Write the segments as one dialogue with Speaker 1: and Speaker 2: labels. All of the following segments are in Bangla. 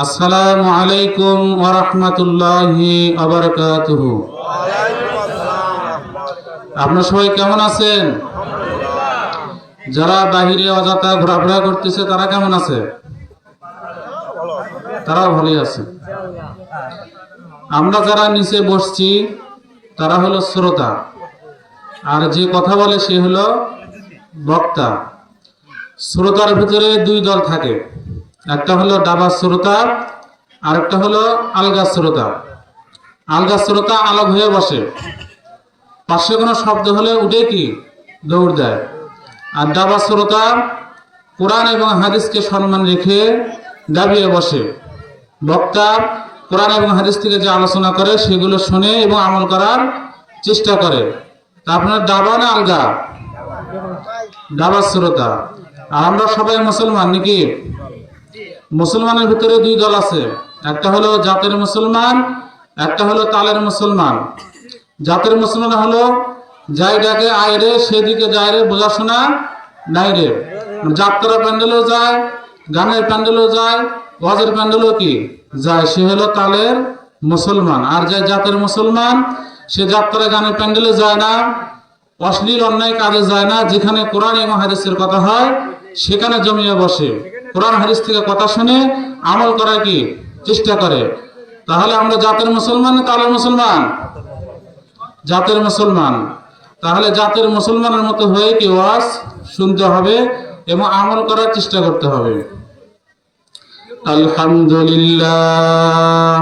Speaker 1: আসসালামু আলাইকুম ওয়া রাহমাতুল্লাহি ওয়া বারাকাতুহু। আপনারা সবাই কেমন আছেন? যারা বাহিরে অযথা ঘোরাফেরা করতেছে তারা কেমন আছে? তারাও ভালোই আছে। আমরা যারা নিচে বসছি তারা হলো শ্রোতা, আর যে কথা বলে সে হলো বক্তা। শ্রোতার ভিতরে দুই দল থাকে, একটা হলো ডাবা শ্রোতা আর একটা হলো আলগা শ্রোতা। আলগা শ্রোতা আলাপ হয়ে বসে, পাশে কোনো শব্দ হলে উঠে কি দৌড় দেয়। আর ডাবা শ্রোতা কোরআন এবং হাদিসকে সম্মান রেখে দাবিয়ে বসে। বক্তা কোরআন এবং হাদিস থেকে যে আলোচনা করে সেগুলো শুনে এবং আমল করার চেষ্টা করে। তা আপনার ডাবা না আলগা? ডাবা শ্রোতা। আর আমরা সবাই মুসলমান নাকি? মুসলমানের ভিতরে দুই দল আছে, একটা হলো জাতের মুসলমান, একটা হলো তালের মুসলমান। জাতের মুসলমান হলো যাই ডাকে আয় রে সেদিকে যায় রে, বোঝাশোনা নাই রে। যাত্রা প্যান্ডেলও যায়, গানের প্যান্ডেলও যায়, ওয়াজের প্যান্ডেলও কি যায়, সে হলো তালের মুসলমান। আর যে জাতের মুসলমান সে যাত্রা গানের প্যান্ডেলে যায় না, অশ্লীল অন্যায় কাজে যায় না, যেখানে কোরআন এবং হাদিসের কথা হয় সেখানে জমিয়ে বসে, কোরআন হাদিস থেকে কথা শুনে আমল করার কি চেষ্টা করে। তাহলে আমরা জাতের মুসলমান না তালের মুসলমান? জাতের মুসলমান। তাহলে জাতের মুসলমানের মতো হয়ে কি ওয়াজ শুনতে হবে এবং আমল করার চেষ্টা করতে হবে। আলহামদুলিল্লাহ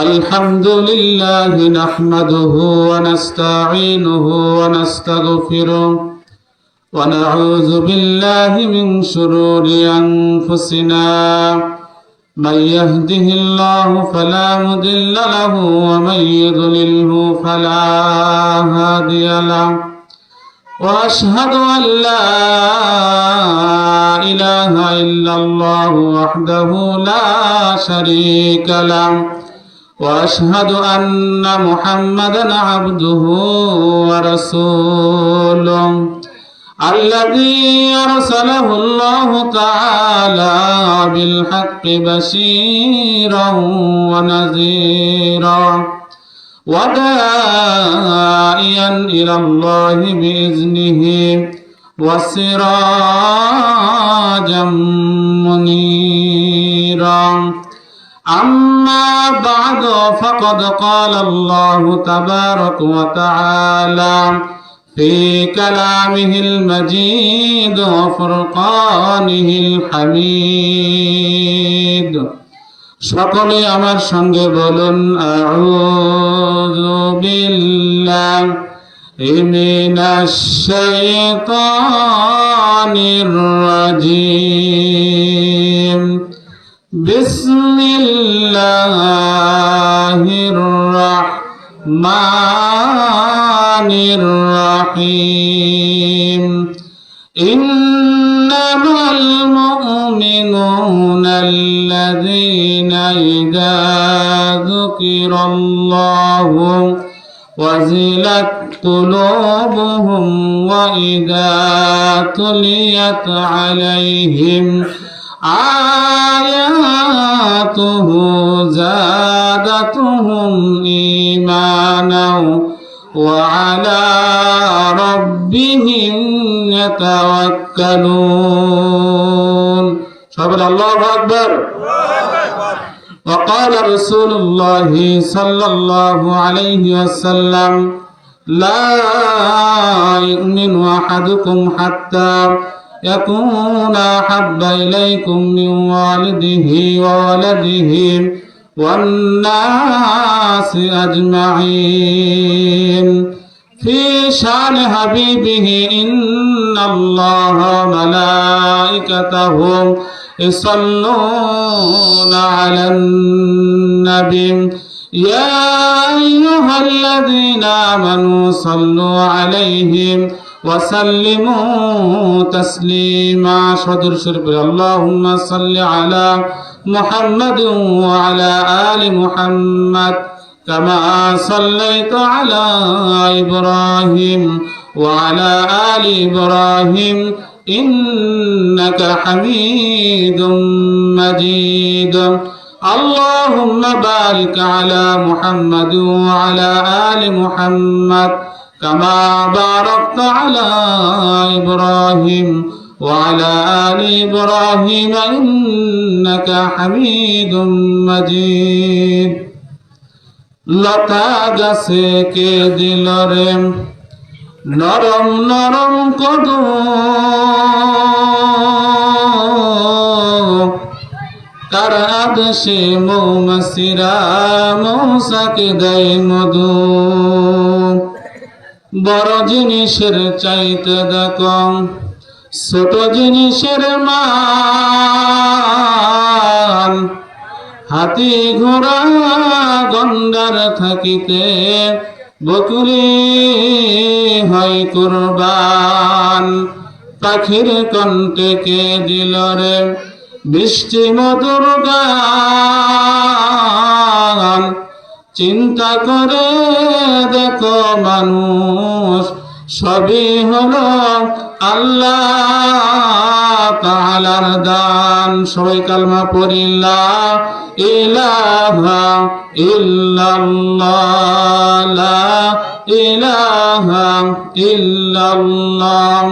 Speaker 1: আলহামদুলিল্লাহ নাহমাদুহু ওয়া নাস্তাঈনুহু ওয়া নাস্তাগফিরুহ ওয়া নাউযু বিল্লাহি মিন শুরুরি আনফুসিনা মান ইয়াহদিহিল্লাহু ফালা মুদিল্লা লাহু ওয়া মান ইউদ্লিলহু ফালা হাদিয়া লাহু ওয়া আশহাদু আল লা ইলাহা ইল্লাল্লাহু ওয়াহদাহু লা শারীকা লাহু وأشهد أن محمدا عبده ورسوله الذي أرسله الله تعالى بالحق بشيرا ونذيرا وداعيا إلى الله بإذنه وسراجا منيرا. أما بعد فقد قال الله تبارك وتعالى في كلامه المجيد وفرقانه الحميد. সকলে আমার সঙ্গে বলুন আউযু বিল্লাহি মিনাশ শাইতানির রাজীম। বিসমিল্লাহির রহমানির রহিম। ইন্নামাল মুমিনুনা আল্লাযীনা ইযা যুকিরাল্লাহু ওয়াজিলাত কুলুবুহুম ওয়া ইযা তুলিয়াত আলাইহিম আয়াতুহু যাদাতুহুম ঈমানাও ওয়া আলা রাব্বিহিম ইয়াতাওয়াক্কালুন। সবাই আল্লাহু আকবার। وقال رسول الله صلى الله عليه وسلم لا يؤمن أحدكم حتى يكون أحب إليكم من والده وولده والناس أجمعين. في شأن حبيبه إن الله وملائكته يصلون على النبي يا أيها الذين آمنوا صلوا عليه وسلموا تسليما. صدر شرف اللهم صل على محمد وعلى آل محمد كما صليت على إبراهيم وعلى آل إبراهيم إنك حميد مجيد اللهم بارك على محمد وعلى آل محمد كما باركت على إبراهيم وعلى آل إبراهيم إنك حميد مجيد লতা গাছে কে দিল রে নরম নরম কদম তার আদেশে মৌমাছিরা মৌচাকে দেয় মধু বড় জিনিসের চাইতে দেখো ছোট জিনিসের মান হাতি ঘোড়া গন্ডার থাকিতে বকুরি হয় কুরবান পাখির কণ্ঠে কে দিল রে বৃষ্টি মধুর গান চিন্তা করে দেখো মানুষ সবই হলো আল্লাহ তাআলার দান সবাই কালমা পড়ি লা ইলাহা ইল্লাল্লাহ লা ইলাহা ইল্লাল্লাহ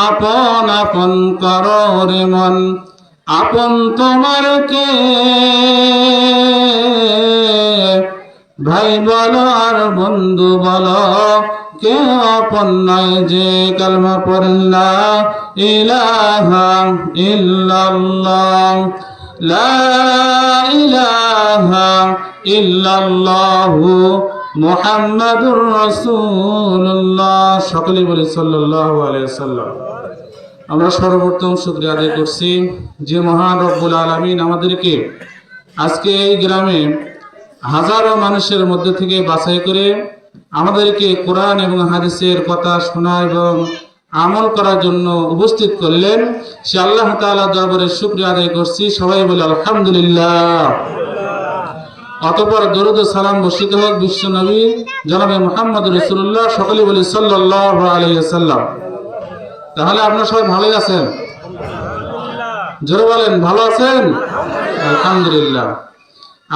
Speaker 1: আপন আপন করো রে মন আপন তোমার কে ভাই বলো আর বন্ধু বলো কেউ আপন নয় যে কালমা পড়েন লা ইলাহা ইল্লাল্লাহ লা ইলাহা ইল্লাল্লাহু মুহাম্মাদুর রাসূলুল্লাহ সকলেই বলি সাল্লাল্লাহু আলাইহি ওয়াসাল্লাম। আমরা সর্বপ্রথম শুকরিয়া আদায় করছি যে মহান রব্বুল আলামিন আমাদেরকে আজকে এই গ্রামে হাজারো মানুষের মধ্যে থেকে বাছাই করে আমাদেরকে কোরআন এবং হাদিসের কথা শোনা এবং আমল করার জন্য উপস্থিত করলেন। সে আল্লাহ তাআলার দরবারে শুকরিয়া আদায় করছি। সবাই বলে আলহামদুলিল্লাহ। অতঃপর দরুদ ও সালাম বর্ষিত হোক বিশ্ব নবী জনাবে মুহাম্মদ রাসূলুল্লাহ সকলে বলি সাল্লাল্লাহু আলাইহি ওয়াসাল্লাম। তাহলে আপনারা সবাই ভালোই আছেন? জোরে বলেন, ভালো আছেন? আলহামদুলিল্লাহ।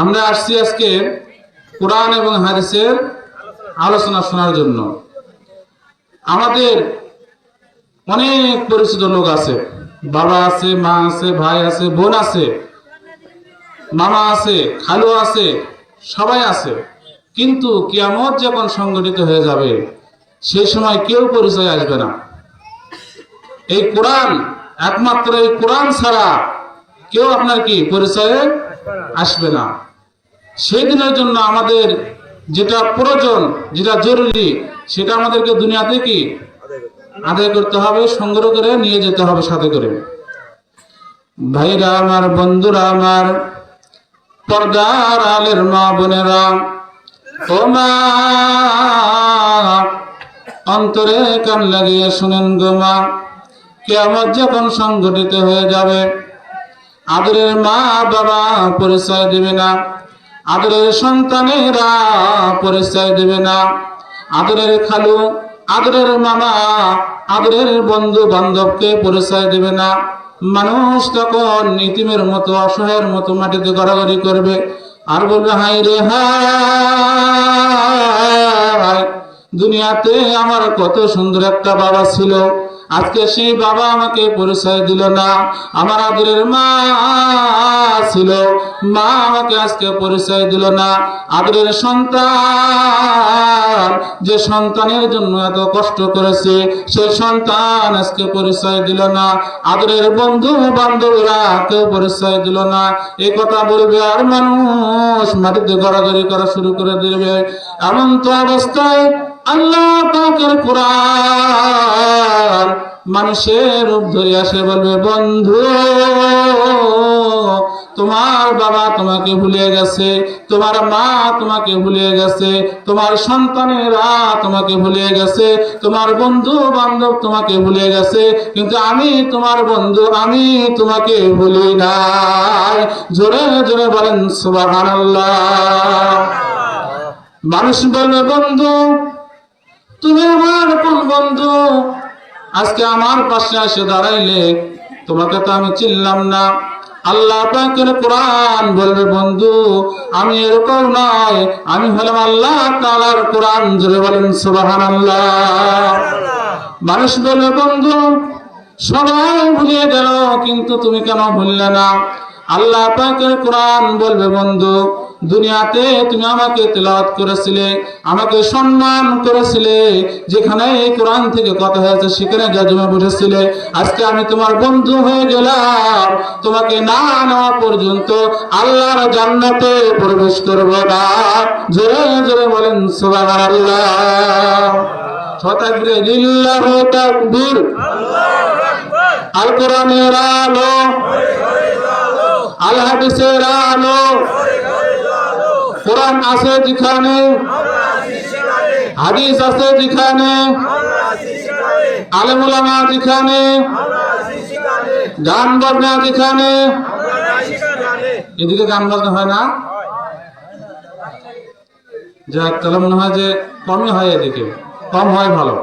Speaker 1: আমরা আসছি আজকে কোরআন এবং হাদিসের আলোচনা শোনার জন্য। আমাদের অনেক পরিচিত লোক আছে, বাবা আছে, মা আছে, ভাই আছে, বোন আছে, মামা আছে, খালু আছে, সবাই আছে। কিন্তু কিয়ামত যখন সংগঠিত হয়ে যাবে সেই সময় কেউ পরিচয় আসবে না। এই কোরআন, একমাত্র এই কোরআন ছাড়া কেউ আপনার কি পরিচয়ে আসবে না। সেই দিনের জন্য আমাদের যেটা প্রয়োজন, যেটা জরুরি, সেটা আমাদেরকে দুনিয়াতে কি আদায় করতে হবে, সংগ্রহ করে নিয়ে যেতে হবে সাথে করে। ভাইরা আমার, বন্ধুরা আমার, পর্দার আলের মা বোনেরা, ও মা অন্তরে কান লাগিয়ে শুনেন গো মা, কিয়ামত যখন সংগঠিত হয়ে যাবে আদরের মা বাবা পরিচয় দেবে না, আদরের সন্তানেরা পরিচয় দেবে না, আদরের খালু, আদরের মামা, আদরের বন্ধু বান্ধবকে পরিচয় দেবে না। মানুষ তখন ইতিমের মতো, অসহায়ের মতো মাটিতে গড়াগড়ি করবে আর বলবে, হায় রে হায়, দুনিয়াতে আমার কত সুন্দর একটা বাবা ছিল, আজকে সেই বাবা আমাকে পরিচয় দিল না। আমার আদরের মা ছিল, মা আমাকে আজকে পরিচয় দিল না। আদরের সন্তান, যে সন্তানের জন্য এত কষ্ট করেছে, সেই সন্তান আজকে পরিচয় দিল না। আদরের বন্ধু বান্ধবরা কেউ পরিচয় দিল না। এই কথা বলবে আর মানুষ মাটিতে গড়াগড়ি করা শুরু করে দেবে। এমন তো অবস্থায় আল্লাহ পাকের কোরআন মানুষের রূপ ধরে আসে, বলবে, বন্ধু তোমার বাবা তোমাকে ভুলে গেছে, তোমার মা তোমাকে ভুলে গেছে, তোমার সন্তানেরা তোমাকে ভুলে গেছে, তোমার বন্ধু বান্ধব তোমাকে ভুলে গেছে, কিন্তু আমি তোমার বন্ধু, আমি তোমাকে ভুলি নাই। জোরে জোরে বলেন সুবহানাল্লাহ। মানুষ বলবে, বন্ধু তুমি আমার কোন বন্ধু? আজকে আমার পাশে এসে দাঁড়াইলে তোমাকে তো আমি চিনলাম না। আল্লাহ পাকের কোরআন বলবে বন্ধু আমি এরকম নয়, আমি হলাম আল্লাহ তাআলার কোরআন। জোরে বলেন সুবহানাল্লাহ। মানুষ বলবে বন্ধু সবাই ভুলে গেল কিন্তু তুমি কেন ভুললে না? আল্লাহ পাকের কোরআন বলবে বন্ধু দুনিয়াতে তুমি আমাকে তেলাওয়াত করেছিলে, আমাকে সম্মান করেছিলে, যেখানে এই কোরআন থেকে কথা হয়েছে সেখানে জমে বসেছিলে। আজকে আমি তোমার বন্ধু হয়ে গেলাম, তোমাকে না নেওয়া পর্যন্ত আল্লাহর জান্নাতে প্রবেশ করব না। জোরে জোরে বলেন সুবহানাল্লাহ। তাকবীর, লিল্লাহু তাকবীর। আল কোরআনের আলো, আল হাদিসের আলো। কোরআন আছে যেখানে, হাদিস আছে যেখানে, আলেম ওলামা যেখানে, গান বাজনা যেখানে। এদিকে গান বাজনা হয় না, যা তাহলে মনে হয় যে কমই হয়, এদিকে কম হয় ভালো।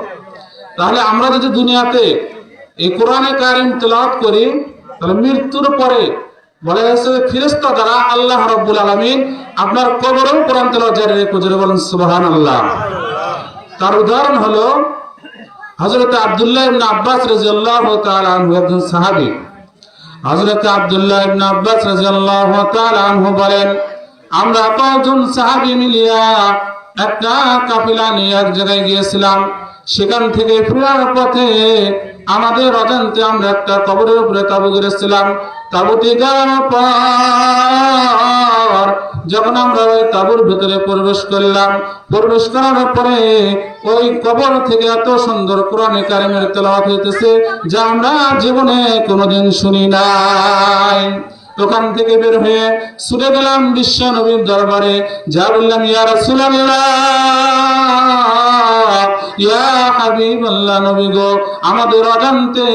Speaker 1: তাহলে আমরা যদি দুনিয়াতে এই কোরআনে কারিম তেলাওয়াত করি তাহলে মৃত্যুর পরে বলা হয়েছে ফেরেশতা দ্বারা আল্লাহ রাব্বুল আলামিন আপনার কবরেও কোরআন তেলাওয়াত জারি রেখে। জোরে বলেন সুবহানাল্লাহ। তার উদাহরণ হলো হযরত আব্দুল্লাহ ইবনে আব্বাস রাদিয়াল্লাহু তাআলা আনহু, একজন সাহাবী। হযরত আব্দুল্লাহ ইবনে আব্বাস রাদিয়াল্লাহু তাআলা আনহু বলেন আমরা কয়েকজন সাহাবী মিলিয়া একটা কাফেলা নিয়ে এক জায়গায় গিয়েছিলাম। সেখান থেকে ফেরার পথে আমাদের অজান্তে আমরা একটা কবরের উপরে তাঁবু গেড়েছিলাম। তাঁবুটি গাড়ানোর পর যখন আমরা ওই তাঁবুর ভেতরে প্রবেশ করলাম, প্রবেশ করার পরে ওই কবর থেকে এত সুন্দর কোরআনে কারিমের তেলাওয়াত হইতেছে যা আমরা জীবনে কোনোদিন শুনি নাই। ওখান থেকে বের হয়ে ছুটে গেলাম বিশ্ব নবীর দরবারে, যা বললাম ইয়া রাসূলুল্লাহ, ইয়া হাবিবাল্লাহ, নবী গো আমাদের অজান্তে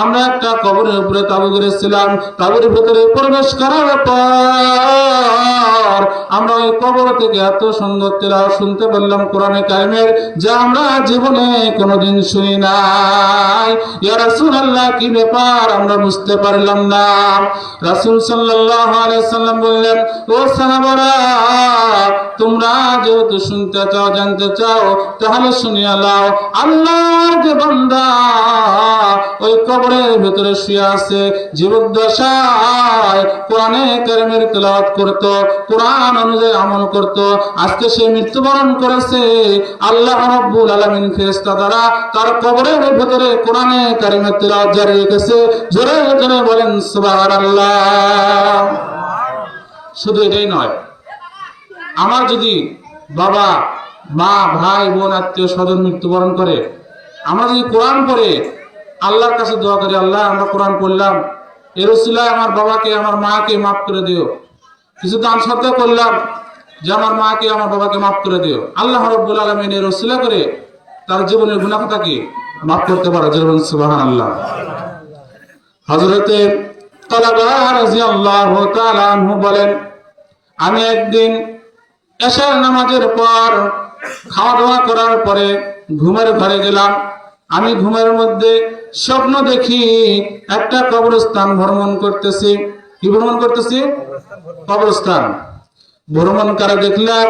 Speaker 1: আমরা একটা কবরের উপরে তাঁবু গেড়েছিলাম। তাঁবুর ভিতরে প্রবেশ করার পর আমরা ওই কবর থেকে এত সুন্দর তেলাওয়াত শুনতে পেলাম কোরআনে কারিমের, যা আমরা জীবনে কোনোদিন শুনি নাই। ইয়া রাসূলুল্লাহ কি ব্যাপার আমরা বুঝতে পারলাম না। রাসূল সাল্লাল্লাহু আলাইহি সাল্লাম বললেন ও সাহাবারা তোমরা যেহেতু শুনতে চাও জানতে চাও তাহলে শুনিয়া নাও। আল্লাহর যে বান্দা ওই কবরের ভিতরে শুয়ে আছে, জীবদ্দশায় কোরআনে কারিমের তেলাওয়াত করত, কোরআন অনুযায়ী আমল করত, আজকে সে মৃত্যুবরণ করেছে। আল্লাহ রাব্বুল আলামিন ফেরেশতা দ্বারা তার কবরের ভিতরে কোরআনে কারিমের তেলাওয়াত জারি রেখেছে। জোরে জোরে বলেন সুবহানাল্লাহ। শুধু এটাই নয়, আমার যদি বাবা মা ভাই বোন আত্মীয় স্বজন মৃত্যুবরণ করে, আমরা যদি কোরআন পড়ে আল্লাহর কাছে দোয়া করি, আল্লাহ আমরা কোরআন পড়লাম, এর উসিলায় আমার বাবাকে আমার মাকে মাফ করে দিও। কিছু দান সদকা করলাম যে আমার মাকে আমার বাবাকে মাফ করে দিও। আল্লাহ রাব্বুল আলামিন এর উসিলা করে তার জীবনের গুনাহ খাতাকে মাফ করতে পারে। সুবহানাল্লাহ। হযরতে তালহা রাদিয়াল্লাহু তাআলা আনহু বলেন আমি একদিন এশার নামাজের পর খাওয়া দাওয়া করার পরে ঘুমের ঘরে গেলাম। আমি ঘুমের মধ্যে স্বপ্ন দেখি একটা কবরস্থান ভ্রমণ করতেছি। কি ভ্রমণ করতেছি? কবরস্থান ভ্রমণ করে দেখলাম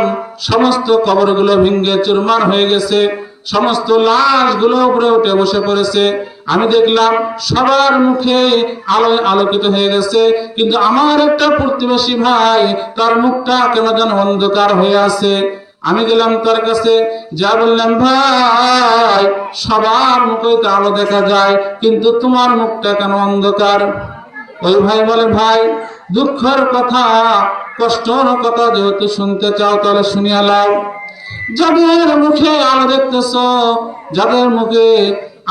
Speaker 1: সমস্ত কবরগুলো ভেঙে চুরমার হয়ে গেছে, সমস্ত লাশগুলো উপরে উঠে বসে পড়েছে। আমি দেখলাম সবার মুখে আলোয় আলোকিত হয়ে গেছে, কিন্তু আমার একটা প্রতিবেশী ভাই তার মুখটা কেন যেন অন্ধকার হয়ে আছে। আমি গেলাম তার কাছে, যা বললাম ভাই সবার মুখে তো আলো দেখা যায় কিন্তু তোমার মুখটা কেন অন্ধকার? ওই ভাই বলে ভাই দুঃখের কথা কষ্টের কথা যেহেতু শুনতে চাও তাহলে শুনিয়া লাও। যাদের মুখে আলো দেখতেছ, যাদের মুখে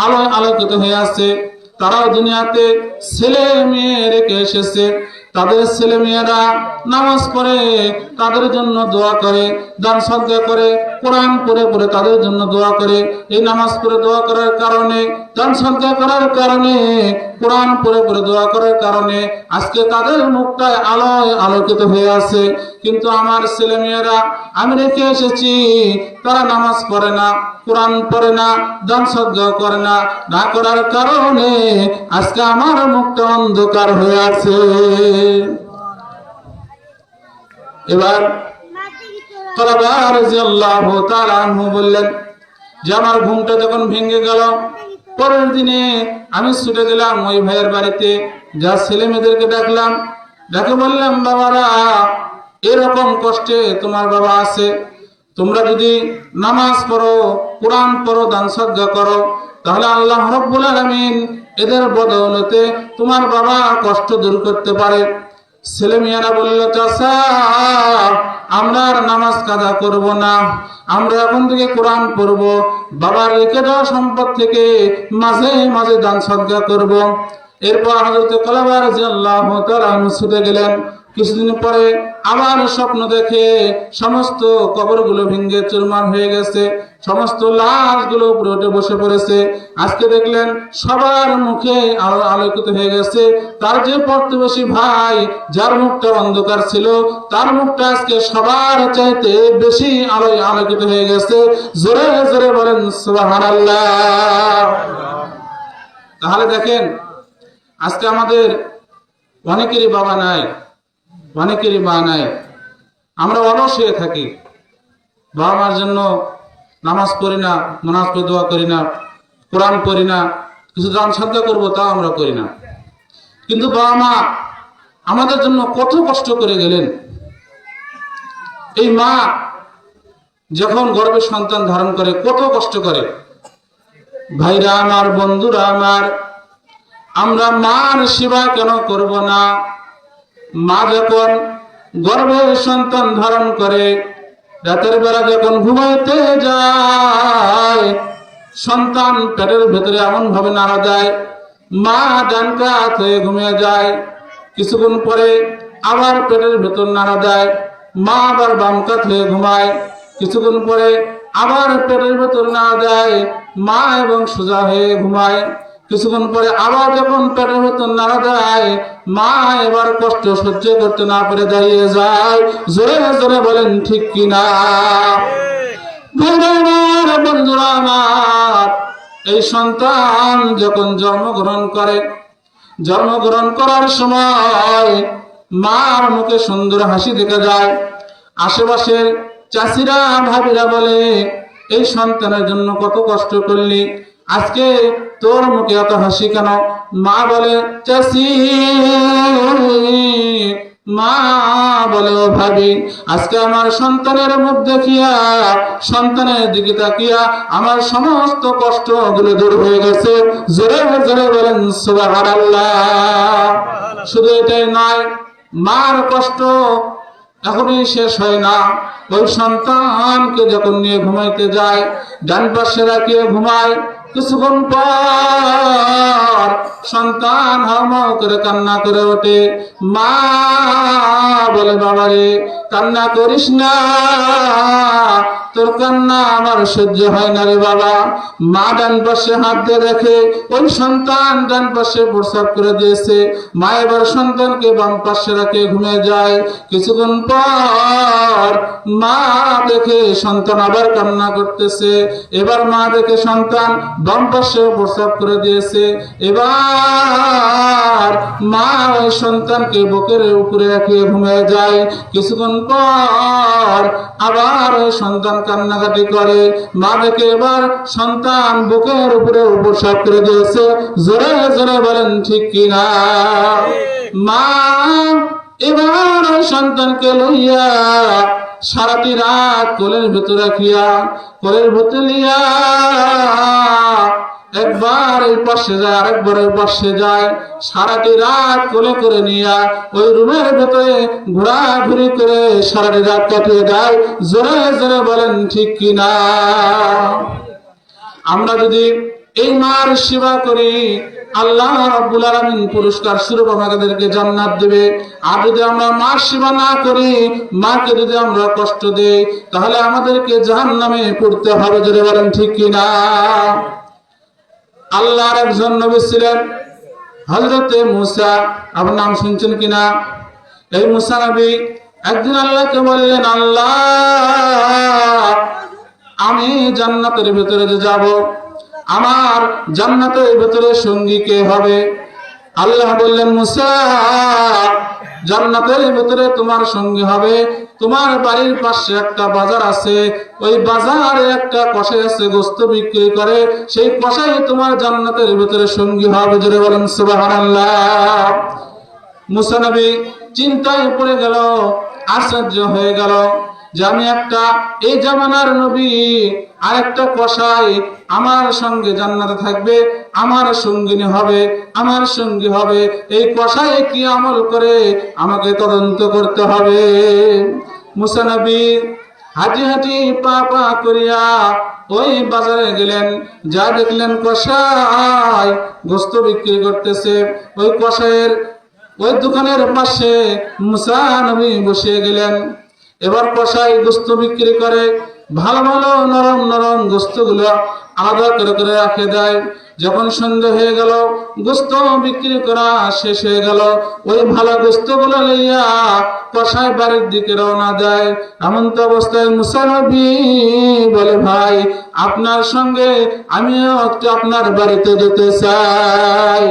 Speaker 1: আলো আলোকিত হয়ে আছে, তারাও দুনিয়াতে ছেলে মেয়ে রেখে এসেছে। তাদের ছেলে মেয়েরা নামাজ পড়ে, তাদের জন্য দোয়া করে, দান সদকা করে, কোরআন পড়ে পড়ে তাদের জন্য দোয়া করে। এই নামাজ পড়ে দোয়া করার কারণে, দান সদকা করার কারণে, কোরআন পড়ে পড়ে দোয়া করার কারণে আজকে তাদের মুখটায় আলোয় আলোকিত হয়ে আছে। কিন্তু আমার ছেলে মেয়েরা আমি রেখে এসেছি, তারা নামাজ পড়ে না, কোরআন পড়ে না, দান সদকা করে না, না করার কারণে আজকে আমার মুখটা অন্ধকার হয়ে আছে। এবার তালহা রাদিয়াল্লাহু তাআলা আনহু বললেন যে আমার ঘুমটা যখন ভেঙে গেল, পরের দিনে আমি ছুটে গেলাম ওই ভাইয়ের বাড়িতে, যা ছেলে মেয়েদেরকে ডাকলাম, ডাকে বললাম বাবারা এরকম কষ্টে তোমার বাবা আছে, তোমরা যদি নামাজ পড়ো, কোরআন পড়ো, দান সদকা করো, তাহলে আল্লাহ রাব্বুল আলামিন এদের বদৌলতে তোমার বাবা কষ্ট দূর করতে পারে। ছেলে মেয়েরা বলল চাচা আমরা আর নামাজ কাজা করব না, আমরা এখন থেকে কোরআন পড়ব, বাবার রেখে দেওয়া সম্পদ থেকে মাঝে মাঝে দান সদকা করব। এরপর হযরত তালহা রাদিয়াল্লাহু তাআলা ছুটে গেলেন। কিছুদিন পরে আবার স্বপ্ন দেখে সমস্ত কবরগুলো ভেঙে চুরমার হয়ে গেছে, সমস্ত লাশগুলো উপরে উঠে বসে পড়েছে। আজকে দেখলেন সবার মুখে আলো আলোকিত হয়ে গেছে। তার যে প্রতিবেশী ভাই যার মুখটা অন্ধকার ছিল, তার মুখটা আজকে সবার চাইতে বেশি আলোয় আলোকিত হয়ে গেছে। জোরে জোরে বলেন সুবহানাল্লাহ। তাহলে দেখেন আজকে আমাদের অনেকেরই বাবা নাই, অনেকেরই মা নাই, আমরা অলস হয়ে থাকি, বাবা মার জন্য নামাজ পড়ি না, নামাজ পড়ে দোয়া করি না, কোরআন পড়ি না, কিছু দান সদকা করবো তাও আমরা করি না। কিন্তু বাবা মা আমাদের জন্য কত কষ্ট করে গেলেন। এই মা যখন গর্ভে সন্তান ধারণ করে কত কষ্ট করে। ভাইরা আমার, বন্ধুরা আমার, আমরা মার সেবা কেন করব না? মা যখন গর্ভে সন্তান ধারণ করে, রাতের বেলা যখন ঘুমাইতে যায়, সন্তান পেটের ভেতরে এমন ভাবে নাড়া দেয়, মা ডান কাত হয়ে ঘুমিয়ে যায়। কিছুক্ষণ পরে আবার পেটের ভেতর নাড়া দেয়, মা আবার বাম কাত হয়ে ঘুমায়। কিছুক্ষণ পরে আবার পেটের ভেতর নাড়া দেয়, মা এবং সোজা হয়ে ঘুমায়। কিছুক্ষণ পরে আবার যখন পেটের ভেতর নাড়া দেয়, মা এবার কষ্ট সহ্য করতে না পেরে দাঁড়িয়ে যায়। জোরে জোরে বলেন ঠিক কিনা? বন্ধুরা আমার, এই সন্তান যখন জন্মগ্রহণ করে, জন্মগ্রহণ করার সময় মার মুখে সুন্দর হাসি দেখা যায়। আশেপাশের চাষিরা ভাবিরা বলে এই সন্তানের জন্য কত কষ্ট করলি, আজকে তোর মুখে এত হাসি কেন? মা বলে চাষি, মা বলে ও ভাবি, আজকে আমার সন্তানের মুখ দেখিয়া, সন্তানের দিকে তাকিয়া আমার সমস্ত কষ্ট গুলো দূর হয়ে গেছে। জোরে জোরে বলেন সুবহানাল্লাহ। শুধু এটাই নয়, মার কষ্ট এখনই শেষ হয় না। ওই সন্তানকে যখন নিয়ে ঘুমাইতে যায়, ডান পাশে রাখিয়ে ঘুমায়। কিছুক্ষণ পর সন্তান হাউমাউ করে কান্না করে ওঠে। মা বলে বাবারে কান্না করিস না, তোর কান্না আমার সহ্য হয় না রে বাবা। মা ডান পাশে হাত দিয়ে দেখে ওই সন্তান ডান পাশে প্রস্রাব করে দিয়েছে। মা এবার সন্তানকে বাম পাশে রাখে ঘুমিয়ে যায়। কিছুক্ষণ পর মা দেখে সন্তান আবার কান্না করতেছে। এবার মা দেখে সন্তান বাম পাশে প্রস্রাব করে দিয়েছে। এবার মা ওই সন্তানকে বুকের উপরে রেখে ঘুমিয়ে যায়। কিছুক্ষণ পর আবার ওই সন্তান কান্নাকাটি করে। মা দেখে এবার সন্তান বুকের উপরে প্রস্রাব করে দিয়েছে। জোরে জোরে বলেন ঠিক কিনা? মা এবার ওই সন্তানকে লইয়া সারাটি রাত কোলের ভেতর রাখিয়া, কোলের ভেতর লিয়া একবার এই পাশে যায়, আরেকবার ওই পাশে যায়। সারাটি রাত কোলে করে নিয়া ওই রুমের ভেতরে ঘোরাঘুরি করে সারাটি রাত কাটিয়ে দেয়। জোরে জোরে বলেন ঠিক কিনা? আমরা যদি এই মার সেবা করি, আল্লাহ রাব্বুল আলামিন পুরস্কার স্বরূপ আমাদেরকে জান্নাত দেবে। আর যদি আমরা মার সেবা না করি, মাকে যদি আমরা কষ্ট দেই, তাহলে আমাদেরকে জাহান্নামে পড়তে হবে। জোরে বলেন ঠিক কিনা? আল্লাহর একজন নবী ছিলেন হযরতে মূসা। আপনার নাম শুনছেন কিনা? এই মূসা নবী একদিন আল্লাহকে বললেন, আল্লাহ, আমি জান্নাতের ভিতরে যে যাব, আমার জান্নাতের ভিতরে সঙ্গী কে হবে? আল্লাহ বললেন, মূসা, জান্নাতের ভিতরে তোমার সঙ্গী হবে, তোমার বাড়ির পাশে একটা বাজার আছে, ওই বাজারে একটা কসাই আছে, গোশত বিক্রি করে, সেই কসাই তোমার জান্নাতের ভিতরে সঙ্গী হবে। জোরে বলেন সুবহানাল্লাহ। মূসা নবী চিন্তায় পড়ে গেল, আশ্চর্য হয়ে গেল যে আমি একটা এই জামানার নবী, আর একটা কসাই আমার সঙ্গে জান্নাতে থাকবে, আমার সঙ্গিনী হবে, আমার সঙ্গী হবে। এই কসাই কি আমল করে আমাকে তদন্ত করতে হবে। মূসা নবী হাঁটি হাঁটি পা পা করিয়া ওই বাজারে গেলেন। যা দেখলেন কসাই গোশত বিক্রি করতেছে, ওই কসাইয়ের ওই দোকানের পাশে মূসা নবী বসে গেলেন। এবার কসাই গোশত বিক্রি করে, ভালো ভালো নরম নরম গোশতগুলো আলাদা করে করে রাখে দেয়। যখন সন্ধ্যা হয়ে গেল, গোশত বিক্রি করা শেষ হয়ে গেল, ওই ভালো গোশতগুলো লইয়া কসাই বাড়ির দিকে রওনা দেয়। এমন তো অবস্থায় মূসা নবী বলে, ভাই, আপনার সঙ্গে আমিও একটু আপনার বাড়িতে যেতে চাই।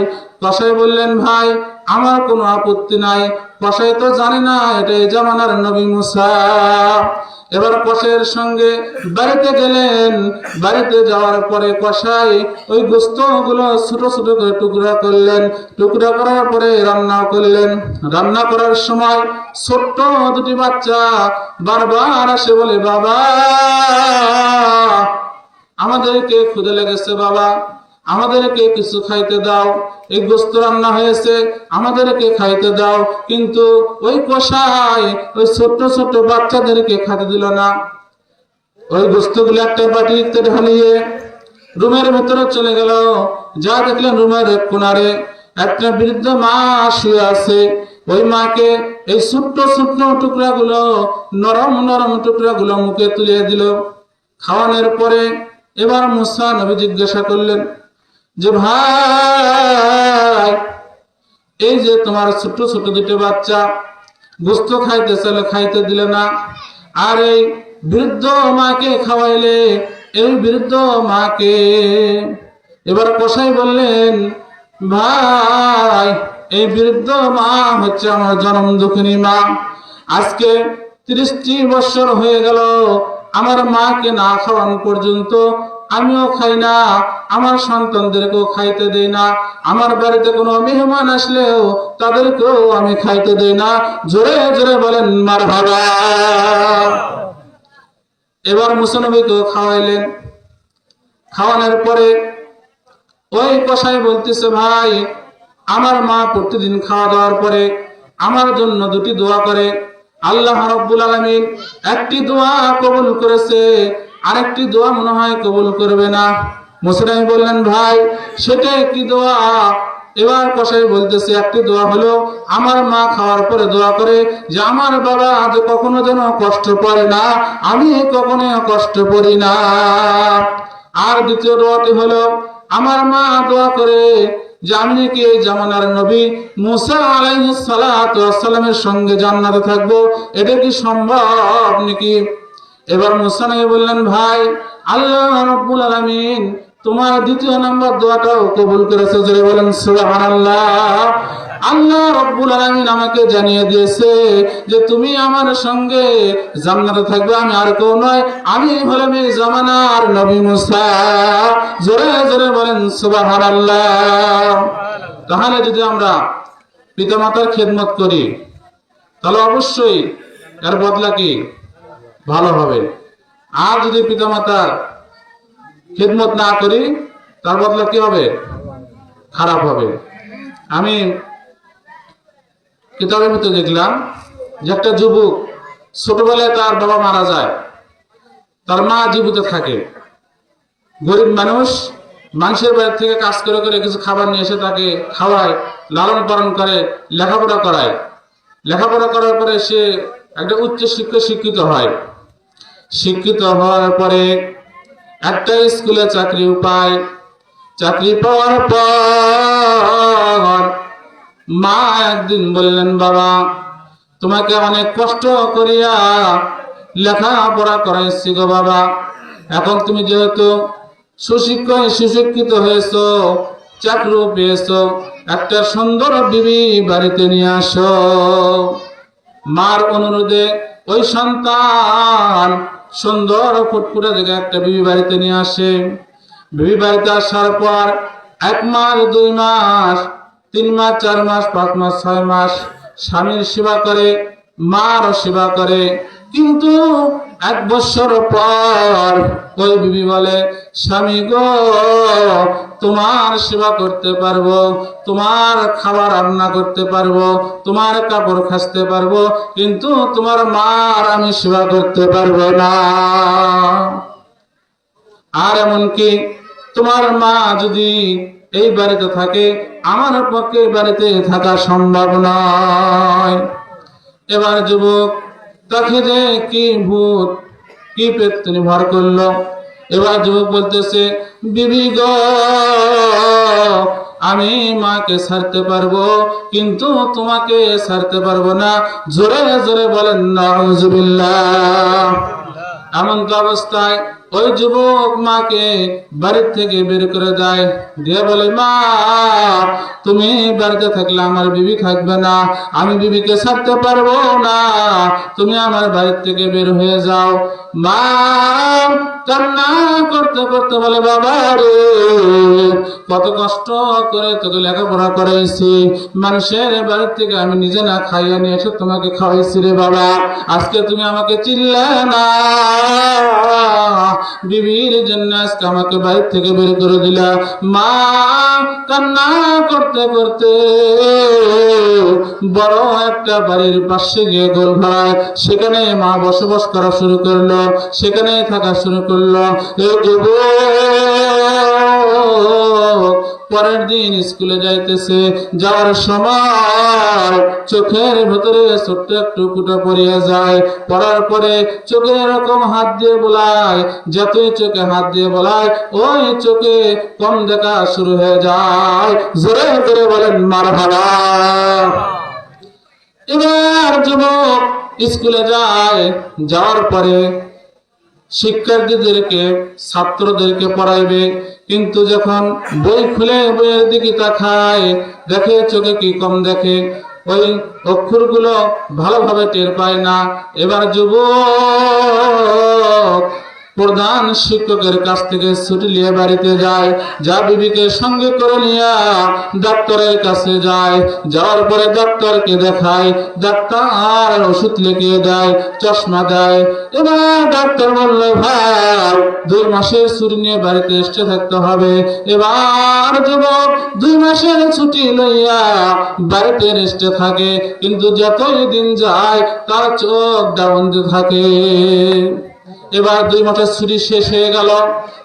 Speaker 1: কসাই বললেন, ভাই, আমার কোনো আপত্তি নাই। কসাই তো জানে না এটা এই জামানার নবী মূসা। এবার কসাইয়ের সঙ্গে বাড়িতে গেলেন। বাড়িতে যাওয়ার পরে কসাই ওই গোশতগুলো ছোট ছোট করে টুকরা করলেন। টুকরা করার পরে রান্না করলেন। রান্না করার সময় ছোট্ট দুটি বাচ্চা বারবার আসে, বলে, বাবা, আমাদেরকে ক্ষুধা লেগেছে, বাবা, আমাদেরকে কিছু খাইতে দাও, এই গোশত রান্না হয়েছে, আমাদেরকে খাইতে দাও। কিন্তু ওই কসাই ওই ছোট্ট ছোট্ট বাচ্চাদেরকে খাইতে দিল না। ওই গোশতগুলো একটা বাটিতে ঢালিয়ে রুমের ভেতরে চলে গেল। যা দেখলেন রুমের এক কোণারে একটা বৃদ্ধ মা শুয়ে আছে। ওই মাকে এই ছোট্ট ছোট্ট টুকরাগুলো, নরম নরম টুকরাগুলো মুখে তুলে দিল। খাওয়ানোর পরে এবার মূসা নবী জিজ্ঞাসা করলেন যে, ভাই, এই যে তোমার ছোট ছোট দুটো বাচ্চা গোশত খাইতে চাইলে খাইতে দিলে না, আর এই বৃদ্ধ মাকে খাওয়াইলে, এই বৃদ্ধ মাকে। এবার কসাই বললেন, ভাই, এই বৃদ্ধ মা হচ্ছে আমার জনম দুঃখিনী মা। আজকে 30টি বছর হয়ে গেল আমার মাকে না খাওয়ানো পর্যন্ত আমিও খাই না, আমার সন্তানদেরকেও খাইতে দেই না। আমার বাড়িতে কোনো মেহমান আসলেও তাদেরকেও আমি খাইতে দেই না। জোরে জোরে বলেন মারহাবা। এবার মূসা নবীকেও খাওয়াইলেন। খাওয়ানোর পরে ওই কসাই বলতেছে, ভাই, আমার মা প্রতিদিন খাওয়া দাওয়ার পরে আমার জন্য দুটি দোয়া করে। আল্লাহ রাব্বুল আলামিন একটি দোয়া কবুল করেছে, আরেকটি দোয়া মনে হয় কবুল করবে না। মূসা নবী বললেন, ভাই, সেটা কি দোয়া? এবার কসাই বলতেছে, একটি দোয়া হলো আমার মা খাওয়ার পরে দোয়া করে যে আমার বাবা আজ কখনো যেন কষ্ট পায় না, আমি কখনো কষ্ট করি না। আর দ্বিতীয় দোয়াটি হলো আমার মা দোয়া করে যে আমি নাকি এই জামানার নবী মূসা আলাইহিস সালাতু ওয়াস সালামের সঙ্গে জান্নাতে থাকবো। এটা কি সম্ভব নাকি? এবার মূসা নবী বললেন, ভাই, আল্লাহ রাব্বুল আলামিন তোমার দ্বিতীয় নাম্বার দোয়াটাও কবুল করেছে। জোরে বলেন সুবহানাল্লাহ। আল্লাহ রাব্বুল আলামিন আমাকে জানিয়ে দিয়েছে যে তুমি আমার সঙ্গে জান্নাতে থাকবে, আমি আর কেউ নয়, আমি হলাম এই জামানার নবী মূসা। জোরে জোরে বলেন সুবহানাল্লাহ। তাহলে যদি আমরা পিতামাতার খেদমত করি, তাহলে অবশ্যই এর বদলা কি ভালো হবে। আর যদি পিতামাতার খেদমত না করি, তার বদলা কি হবে? খারাপ হবে। আমি কিতাবের মধ্যে দেখলাম যে একটা যুবক ছোটবেলায় তার বাবা মারা যায়, তার মা জীবিত থাকে, গরিব মানুষ, মানুষের বাড়ি থেকে কাজ করে করে কিছু খাবার নিয়ে এসে তাকে খাওয়ায়, লালন পালন করে, লেখাপড়া করায়। লেখাপড়া করার পরে সে একটা উচ্চ শিক্ষিত হয়। শিক্ষিত হওয়ার পরে একটা স্কুলে চাকরি পায়। চাকরি পাওয়ার পর মা একদিন বললেন, বাবা, তোমাকে অনেক কষ্ট করিয়া লেখাপড়া করাইছি গো বাবা, এখন তুমি যেহেতু সুশিক্ষিত হয়েছো, চাকরিও পেয়েছো, একটা সুন্দর বিবি বাড়িতে নিয়ে আসো। মার অনুরোধে ওই সন্তান সুন্দর ফুটফুটে দেখে একটা বিবি বাড়িতে নিয়ে আসে। বিবি বাড়িতে আসার পর 1 মাস, 2 মাস, 3 মাস, 4 মাস, 5 মাস, 6 মাস স্বামীর সেবা করে, মারও সেবা করে। কিন্তু 1 বছর পর ওই বিবি বলে, স্বামী গো, তোমার সেবা করতে পারবো, তোমার খাবার রান্না করতে পারবো, তোমার কাপড় কাচতে পারবো, কিন্তু তোমার মার আমি সেবা করতে পারবো না। আর এমনকি তোমার মা যদি এই বাড়িতে থাকে, আমার পক্ষে বাড়িতে থাকা সম্ভব নয়। এবার যুবক তাকে যে কি ভূত, কি পেত্নী ভর করলো। এবার যুবক বলতেছে, বিবি গো, আমি মাকে ছাড়তে পারবো, কিন্তু তোমাকে ছাড়তে পারবো না। জোরে জোরে বলেন নাউজুবিল্লাহ। এমন তো অবস্থায় ওই যুবক মাকে বাড়ির থেকে বের করে দেয়, দিয়ে বলে, মা, তুমি বাড়িতে থাকলে আমার বিবি থাকবে না, আমি বিবিকে ছাড়তে পারবো না, তুমি আমার বাড়ির থেকে বের হয়ে যাও। মা কান্না করতে করতে বলে, বাবা রে, কত কষ্ট করে তোকে লেখাপড়া করাইছি, মানুষের বাড়ির থেকে আমি নিজে না খাইয়া নিয়ে এসে তোমাকে খাওয়াইছি রে বাবা, আজকে তুমি আমাকে চিনলে না, বিবির জন্য আজকে আমাকে বাড়ির থেকে বের করে দিলা। মা কান্না করতে করতে বড় একটা বাড়ির পাশে গিয়ে গোল ভাড়ায়, সেখানে মা বসবাস করা শুরু করলো, সেখানে থাকা শুরু করলো। এই যুবক পরের দিন স্কুলে যাইতেছে, যাওয়ার সময় চোখের ভেতরে ছোট্ট একটু ফুটা পড়িয়া যায়। পড়ার পরে চোখে এরকম হাত দিয়ে বোলায়, যতই চোখে হাত দিয়ে বোলায় ওই চোখে কম দেখা শুরু হয়ে যায়। জোরে জোরে বলেন মারহাবা। এবার যুবক স্কুলে যায়, যাওয়ার পরে শিক্ষার্থীদেরকে, ছাত্রদেরকে পড়াইবে, কিন্তু যখন বই খুলে বইয়ের দিকে তাকায়, দেখে চোখে কি কম দেখে, ওই অক্ষরগুলো ভালোভাবে টের পায় না। এবার যুবক প্রধান শিক্ষকের কাছ থেকে ছুটি নিয়ে বাড়িতে যায়, যা বিবিকে সঙ্গে করে নিয়ে ডাক্তারের কাছে যায়। যাওয়ার পরে ডাক্তারকে দেখায়, ডাক্তার ওষুধ লিখে দেয়, চশমা দেয়। এবার ডাক্তার বলল, ভাই 2 মাসের ছুটি নিয়ে বাড়িতে এসে থাকতে হবে। এবার যুবক 2 মাসের ছুটি লইয়া বাড়িতে রেস্টে থাকে, কিন্তু যতই দিন যায় তার চোখ বন্ধ থাকে। এবার 2 মাসের ছুটি শেষ হয়ে গেল,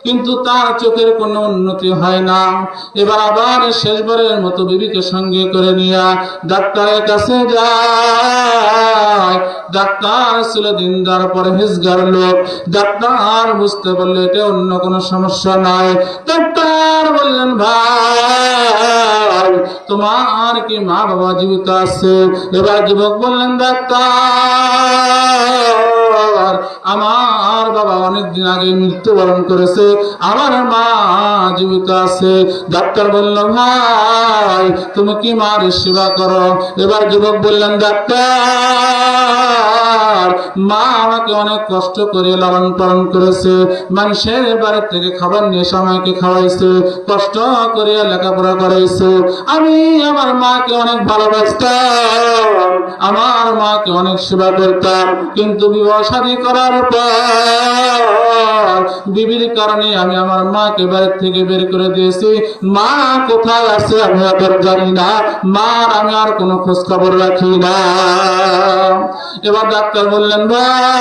Speaker 1: কিন্তু তার চোখের কোনো উন্নতি হয় না। এবার আবার শেষবারের মতো বিবিকে সঙ্গে করে নিয়ে ডাক্তারের কাছে যায়। ডাক্তার ছিল দিনদার পরহেজগার লোক। ডাক্তার বুঝতে পারলে এটা অন্য কোনো সমস্যা নাই। ডাক্তার বললেন, ভাই তোমার কি মা বাবা জীবিত আছে? এবার যুবক বললেন, ডাক্তার আমার বাবা অনেকদিন আগে মৃত্যুবরণ করেছে, আমার মা জীবিত আছে। ডাক্তার বলল, ভাই তুমি কি মার সেবা করো? এবার যুবক বললেন, ডাক্তার মা আমাকে অনেক কষ্ট করে লালন পালন করেছে, মানুষের বাড়ি থেকে খাবার নিয়ে আমাকে খাওয়াইছে, কষ্ট করে লেখাপড়া করাইছে। আমি আমার মাকে অনেক ভালোবাসতাম, আমার মাকে অনেক সেবা করতাম, কিন্তু বিবাহ শাদী করার পর বিবির কারণে আমি আমার মাকে বাড়ি থেকে বের করে দিয়েছি। মা কোথায় আছে আমি এখন জানি না, মার আমি আর কোনো খোঁজ খবর রাখি না। এবার ডাক্তার বললেন, ভাই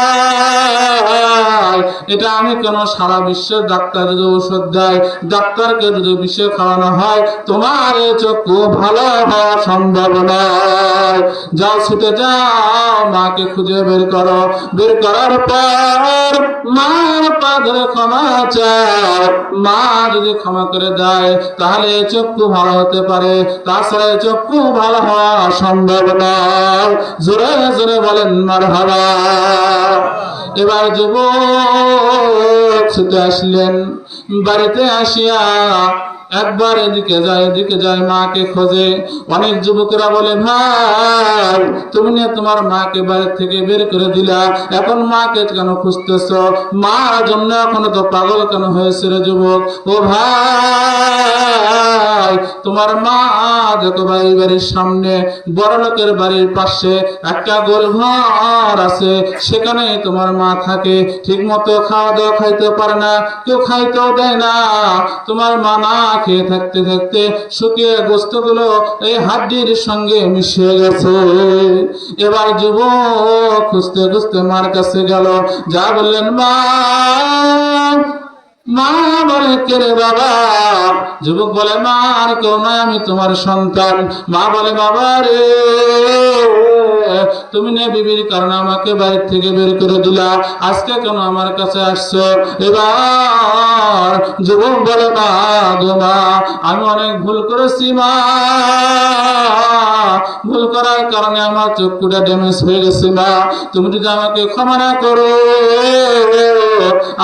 Speaker 1: হয়। এটা আমি কেন, সারা বিশ্বের ডাক্তার যদি ঔষধ দেয়, ডাক্তারকে যদি বিষে খাওয়ানো হয়, তোমার এই চক্ষু ভালো হওয়া সম্ভব নয়। যাও, ছুটে যাও, মাকে খুঁজে বের করো। বের করার পর মার পা ধরে ক্ষমা চাও। মা যদি ক্ষমা করে দেয় তাহলে এই চক্ষু ভালো হতে পারে, তাছাড়া এই চক্ষু ভালো হওয়া সম্ভব নয়। জোরে জোরে বলেন মারহাবা। এবার যুবক ছুটে আসলেন, বাড়িতে আসিয়া একবার এদিকে যায় মাকে খোঁজে। অনেক যুবকেরা বলে, ভাই তুমি না তোমার মাকে বাড়ি থেকে বের করে দিলা, এখন মাকে কেন খুঁজতেছ? মার জন্য এখনো তো পাগল কেন হয়েছে রে যুবক? ও ভাই, তোমার মা দেখো ভাই, বাড়ির সামনে বড় লোকের বাড়ির পাশে একটা গোলঘর আছে, সেখানে তোমার মা থাকে। ঠিক মতো খাওয়া দাওয়া খাইতে পারে না, কেউ খাইতেও দেয় না। তোমার মা না খেয়ে থাকতে থাকতে শুকিয়ে গোস্তগুলো এই হাড্ডির সঙ্গে মিশে গেছে। এবার যুবক খুঁজতে খুঁজতে মার কাছে গেল, যা বললেন, মা। মা বলে, কে রে বাবা? যুবক বলে, মা আর কেউ নয়, আমি তোমার সন্তান। মা বলে, বাবা রে, তুমি না বিবির কারণে আমাকে বাড়ি থেকে বের করে দিলা, আজকে কেন আমার কাছে আসছো? এবার যুবক বলে, মা গো মা, আমি অনেক ভুল করেছি মা। ভুল করার কারণে আমার চক্ষুটা ড্যামেজ হয়ে গেছে মা। তুমি যদি আমাকে ক্ষমা না করো,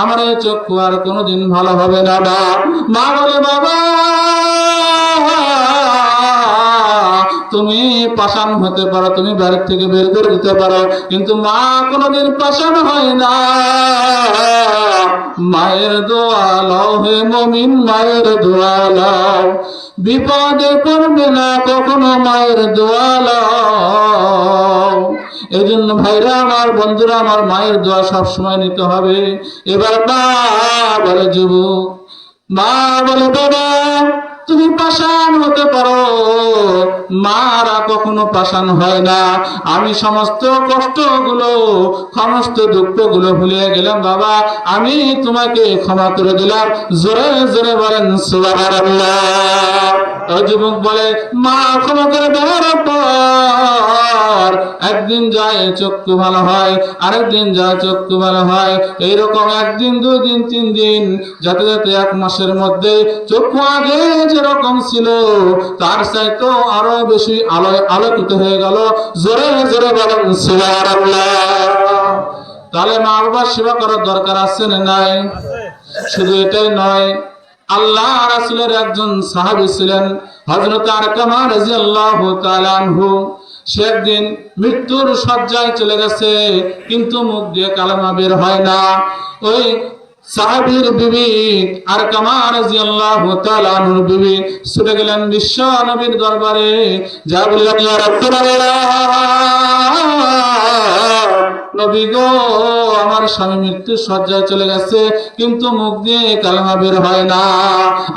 Speaker 1: আমার এই চক্ষু আর কোনোদিন ভালো হবে না মা। মা বলে, বাবা তুমি পাষাণ হতে পারো, তুমি বাড়ির থেকে বের করে দিতে পারো, কিন্তু মা কোনোদিন পাষাণ হয় না। মায়ের দোয়া লও হে মুমিন, মায়ের দোয়া লও, বিপদে পড়বে না কখনো, মায়ের দোয়া লও। এই জন্য ভাইরা আমার, বন্ধুরা আমার, মায়ের দোয়া সবসময় নিতে হবে। এবার মা বলে, যুবক মা বলে, বাবা তুমি পাষাণ হতে পারো, মারা কখনো পাষাণ হয় না। আমি সমস্ত কষ্টগুলো, সমস্ত দুঃখগুলো ভুলে গেলাম বাবা, আমি তোমাকে ক্ষমা করে দিলাম। জোরে জোরে বলেন সুবহানাল্লাহ। ওই যুবক বলে, মা ক্ষমা করে দেওয়ার পর একদিন যায় চক্ষু ভালো হয়, আরেকদিন যায় চক্ষু ভালো হয়, এইরকম একদিন, 2 দিন, 3 দিন, যাতে যাতে 1 মাসের মধ্যে চক্ষু আগে যেরকম ছিল তার চাইতেও আরো বেশি আলোকিত হয়ে গেল। জোরে জোরে বলেন সুবহানাল্লাহ। তাহলে মা বাবার সেবা করার দরকার আছে না নাই? শুধু এটাই নয়, আল্লাহ রাসূলের একজন সাহাবী ছিলেন হযরত আরকামা রাদিয়াল্লাহু তাআলা আনহু। সে একদিন মৃত্যুর শয্যায় চলে গেছে, কিন্তু মুখ দিয়ে কালেমা বের হয় না। ওই সাহাবীর বিবি আরকামা রাদিয়াল্লাহু তাআলা আনহুর বিবি ছুটে গেলেন বিশ্ব নবীর দরবারে, যা বললেন, ইয়া রাসূলুল্লাহ, নবী গো, আমার স্বামী মৃত্যু শয্যায় চলে গেছে, কিন্তু মুখ দিয়ে কালেমা বের হয় না।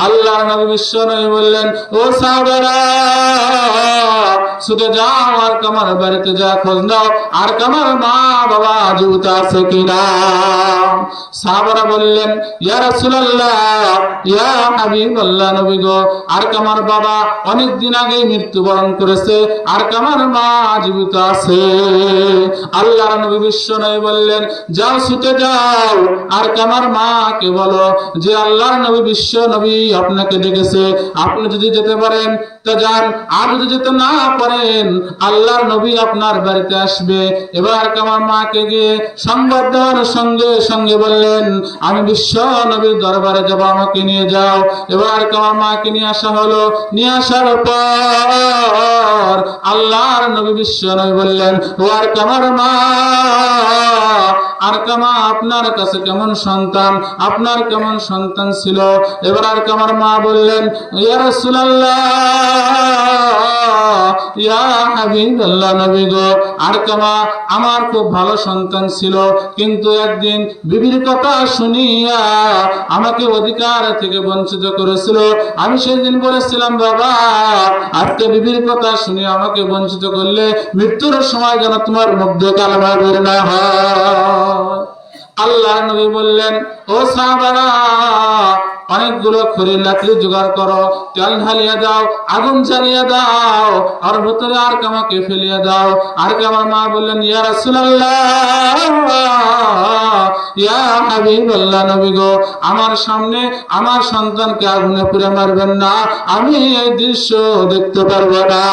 Speaker 1: আল্লাহর নবী বিশ্ব নবী বললেন, ও সাহাবারা, ছুটে যাও আরকামার বাড়িতে, যা খোঁজ নাও আরকামার মা বাবা জীবিত আছে কিনা। সাহাবারা বললেন, ইয়া রাসূলুল্লাহ, ইয়া হাবিবাল্লাহ, নবী গো, আরকামার বাবা অনেক দিন আগেই মৃত্যুবরণ করেছে, আরকামার মা জীবিত আছে। আল্লাহর নবী বিশ্ব নবী বললেন, যাও ছুটে যাও আরকামার মাকে বলো যে আল্লাহর নবী বিশ্ব নবী আপনাকে ডেকেছে, আপনি যদি যেতে পারেন তা যান, আর যদি যেতে না পারেন আল্লাহর নবী আপনার বাড়িতে আসবে। এবার আরকামার মাকে গিয়ে সংবাদ দেওয়ার সঙ্গে সঙ্গে বললেন, আমি বিশ্ব নবীর দরবারে যাব, আমাকে নিয়ে যাও। এবার আরকামার মাকে নিয়ে আসা হলো। নিয়ে আসার পর আল্লাহর নবী বিশ্ব নবী বললেন, ও আরকামার মা, আরকামা আপনার কাছে কেমন সন্তান, আপনার কেমন সন্তান ছিল? এবার আরকামার মা বললেন, ইয়া রাসূলুল্লাহ, ইয়া হাবিবাল্লাহ, নবী গো, আরকামা আমার খুব ভালো সন্তান ছিল, কিন্তু একদিন বিবির কথা শুনিয়া আমাকে অধিকার থেকে বঞ্চিত করেছিল। আমি সেদিন বলেছিলাম, বাবা আজকে বিবির কথা শুনিয়ে আমাকে বঞ্চিত করলে মৃত্যুর সময় যেন তোমার মুখ দিয়ে কালেমা বের না হয়। আল্লাহ নবী বললেন, ও সাহাবারা, অনেকগুলো খড়ি লাকড়ি জোগাড় করো, তেল ঢালিয়ে দাও, আগুন জ্বালিয়ে দাও, আর ভেতরে আর কামাকে ফেলিয়ে দাও। আর আমার মা বললেন, ইয়া রাসূলুল্লাহ, ইয়া হাবিবাল্লাহ, নবী গো, আমার সামনে আমার সন্তানকে আগুনে পুড়ে মারবেন না, আমি এই দৃশ্য দেখতে পারবো না।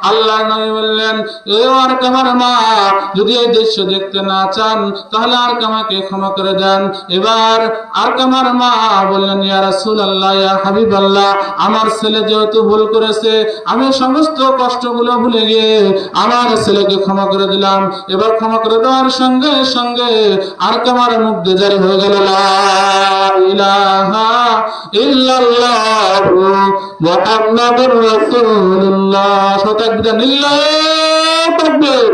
Speaker 1: আল্লাহ নবী বললেন, এ আর আমার মা, যদি এই দৃশ্য দেখতে না চান তাহলে আর কামাকে ক্ষমা করে দেন। এবার আর কামার মা বললেন, ইয়া রাসূলুল্লাহ, ইয়া হাবিবাল্লাহ, আমার ছেলে যেহেতু ভুল করেছে, আমি সমস্ত কষ্টগুলো ভুলে গিয়ে আমার ছেলেকে ক্ষমা করে দিলাম। এবার ক্ষমা করে দেওয়ার সঙ্গে সঙ্গে আর কামার মুখ দিয়ে জারি হয়ে গেল, লা ইলাহা ইল্লাল্লাহু মুহাম্মাদুর রাসূলুল্লাহ। তাকবীর, লিল্লাহি তাকবীর,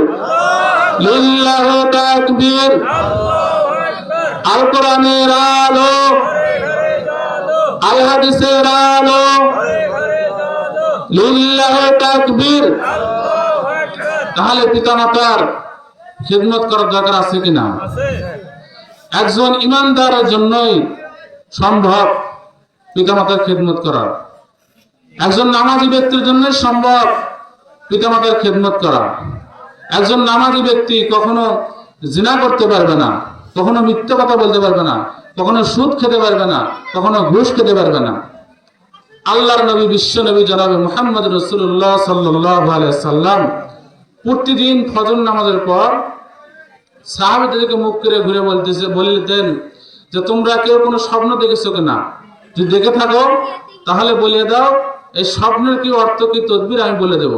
Speaker 1: লিল্লাহি তাকবীর। আল কোরআনের আলো, আল হাদিসের আলো, লিল্লাহি তাকবীর। তাহলে পিতামাতার খিদমত করার দরকার আছে কিনা? একজন ইমানদারের জন্যই সম্ভব পিতামাতার খিদমত করা। একজন নামাজি ব্যক্তির জন্য সম্ভব পিতামাতার খিদমত করা। একজন নামাজি ব্যক্তি কখনো জিনা করতে পারবে না, কখনো মিথ্যা কথা বলতে পারবে না, কখনো সুদ খেতে পারবে না, কখনো ঘুষ খেতে পারবে না। আল্লাহর নবী, বিশ্ব নবী জনাবে মুহাম্মদ রাসূলুল্লাহ সাল্লাল্লাহু আলাইহি সাল্লাম প্রতিদিন ফজর নামাজের পর সাহাবীদেরকে মুখ করে ঘুরে বলতেন যে, তোমরা কেউ কোনো স্বপ্ন দেখেছো কিনা? যদি দেখে থাকো তাহলে বলে দাও, এই স্বপ্নের কি অর্থ, কি তদবির আমি বলে দেব।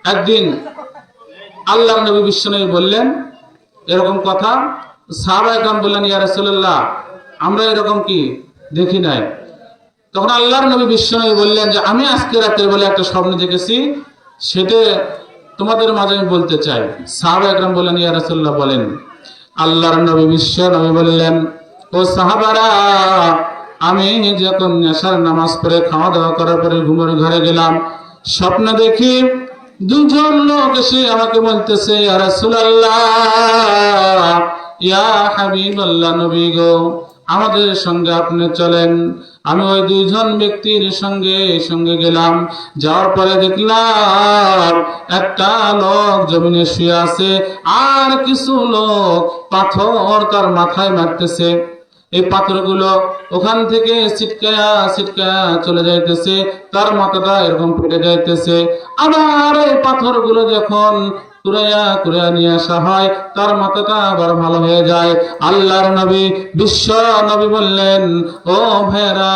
Speaker 1: একদিন আল্লাহর নবী বিশ্ব নবী বললেন এরকম কথা। সাহাবায়ে কেরাম বললেন, ইয়া রাসূলুল্লাহ, আমরা এরকম কি দেখি নাই। তখন আল্লাহর নবী বিশ্ব নবী বললেন যে, আমি আজকে রাতের বেলা একটা স্বপ্ন দেখেছি, সেটা তোমাদের মাঝে আমি বলতে চাই। সাহাবায়ে কেরাম বললেন, ইয়া রাসূলুল্লাহ, বলেন। আল্লাহর নবী বিশ্ব নবী বললেন, ও সাহাবারা, আমি যখন এশার নামাজ পড়ে খাওয়া দাওয়া করার পরে ঘুমের ঘরে গেলাম, স্বপ্ন দেখি দুজন লোক এসে আমাকে বলতেছে, ইয়া রাসূলুল্লাহ, ইয়া হাবিবাল্লাহ, নবী গো, আমাদের সঙ্গে আপনি চলেন। আমি ওই দুইজন ব্যক্তির সঙ্গে গেলাম। যাওয়ার পরে দেখলাম একটা লোক জমিনে শুয়ে আছে, আর কিছু লোক পাথর তার মাথায় মারতেছে। এই পাথরগুলো ওখান থেকে ছিটকায়া চলে যাইতেছে, তার মাথাটা এরকম ফেটে যাইতেছে। আবার এই পাথরগুলো যখন কুড়াইয়া নিয়ে আসা হয়, তার মাথাটা আবার ভালো হয়ে যায়। আল্লাহর নবী বিশ্ব নবী বললেন, ও ভাইরা,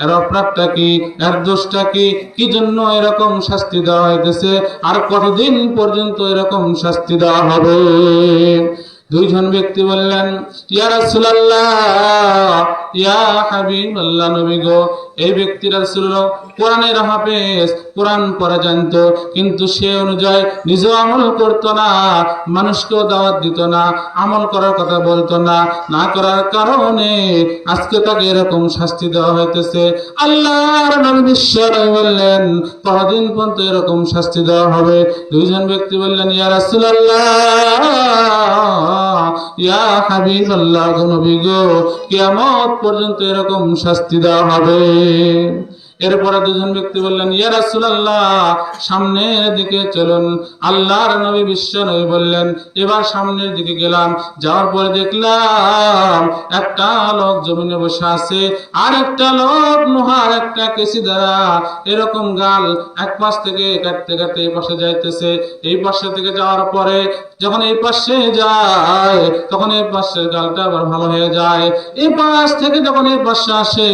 Speaker 1: এর অপরাধটা কি, এর দোষটা কি, কি জন্য এরকম শাস্তি দেওয়া হইতেছে, আর কতদিন পর্যন্ত এরকম শাস্তি দেওয়া হবে? দুইজন ব্যক্তি বললেন, ইয়া রাসূলুল্লাহ, ইয়া হাবিবাল্লাহ, নবী গো, এই ব্যক্তির রাসূল কোরআনের হাফেজ, কোরআন পড়া জানতো, কিন্তু সে অনুযায়ী নিজেও আমল করতো না, মানুষকেও দাওয়াত দিত না, আমল করার কথা বলতো না, না করার কারণে আজকে তাকে এরকম শাস্তি দেওয়া হইতেছে। আল্লাহর নবী বিশ্ব নবী বললেন, কতদিন পর্যন্ত এরকম শাস্তি দেওয়া হবে? দুইজন ব্যক্তি বললেন, ইয়া রাসূলুল্লাহ, ইয়া হাবিবাল্লাহ, নবী গো, কিয়ামত পর্যন্ত এরকম শাস্তি দেওয়া হবে। এরপরে দুজন ব্যক্তি বললেন, ইয়া রাসূলুল্লাহ, সামনের দিকে চলুন। আল্লাহর নবী বিশ্ব নবী বললেন, এবার সামনের দিকে গেলাম। যাওয়ার পরে দেখলাম একটা লোক জমিনে বসে আছে, আর একটা লোক লোহার একটা কেসি দ্বারা এরকম গাল এক পাশ থেকে কাটতে কাটতে এই পাশে যাইতেছে। এই পাশে থেকে যাওয়ার পরে যখন এই পাশে যায়, তখন এই পাশের গালটা আবার ভালো হয়ে যায়। এই পাশ থেকে যখন এই পাশে আসে,